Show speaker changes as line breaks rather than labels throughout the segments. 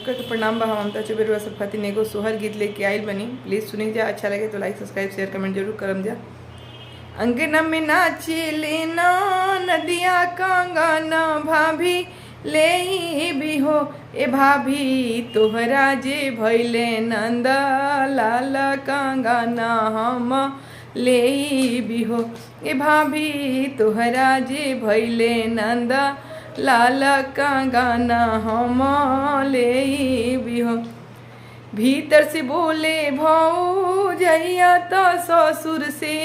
के प्रणाम बा। ममता चौबे सब खातिर एगो सोहर गीत लेके आइल बनी। प्लीज़ सुनी जा। अच्छा लगे तो लाइक सब्सक्राइब शेयर कमेंट जरूर करम जा। अंगना में नाचे लेना नदिया कांगना भाभी ले भी हो ए भाभी तोहरा जे भैले नंद लाल कांगना हम ले भी हो ए भाभी तोहरा जे भैले नंद लाल कांगना हम ले भी हो। भीतर से बोले भौजैया तो ससुर से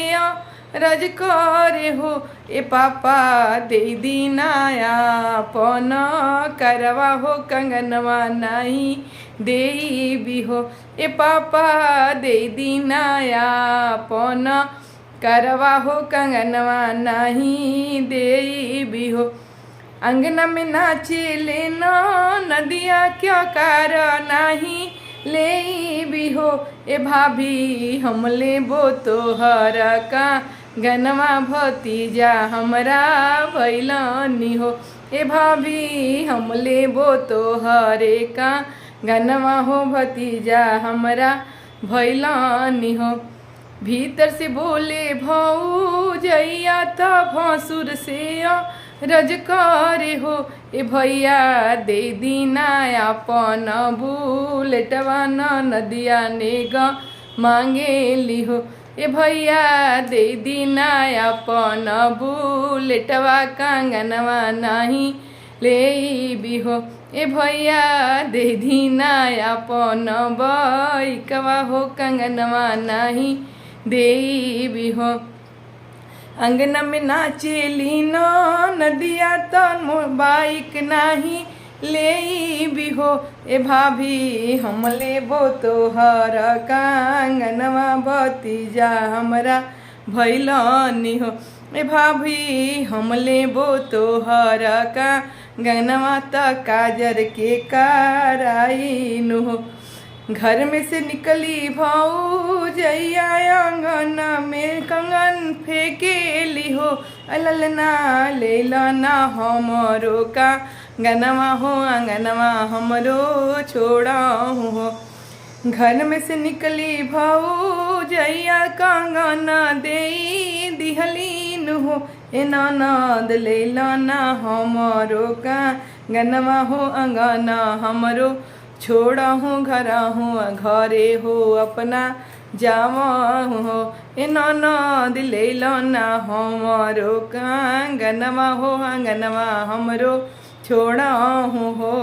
रज करे हो ए पापा दे दीनाया पन करवा हो कंगनवा नहीं दे भी हो ए पापा दे दीनाया पन करवा हो कंगनवा नहीं दे भी हो। अंगना में नाचे लेना नदिया क्या कर नहीं ले भी हो ए भाभी हम लेबो तोहर का गनवा भतीजा हमरा भैलनी हो ए भाभी हम लेबो तोहरे का गनवा हो भतीजा हमरा भैलनी हो। भीतर से बोले भौजैया तो भसुर से रज करे हो ए भैया दे दीना अपन बुलेटवा नदिया नेग मांगे ली हो ए भैया दे दीना अपन बुलेटवा कांगनवा नहीं ले भी हो ए भैया दे दीना अपन बैकवा हो कंगनवा नहीं दे भी हो। अंगना में नाचे लीना नदिया तो बाइक नहीं ले भी हो ए भाभी हम लेबो तोहर कांगनवा भतीजा हमरा भैलनी हो ए भाभी हम लेबो तोहर का गनवा त काजर के कराइन हो। घर में से निकली भौजैया अंगना में कंगन फेंके ली हो अललना ले लाना हमरो का गनवा हो अंगनवा हमरो छोड़ा हो। घर में से निकली भौजैया कंगना दे दिहलीन हो ए ननद ले लाना हमरो का गनवा हो अंगना हमरो छोड़ा हूँ घरा हूँ घरे हो अपना जावा हो ए ननद ले लना हमरो कांगनवा हो अंगनवा हमरो छोड़ा हूँ हो।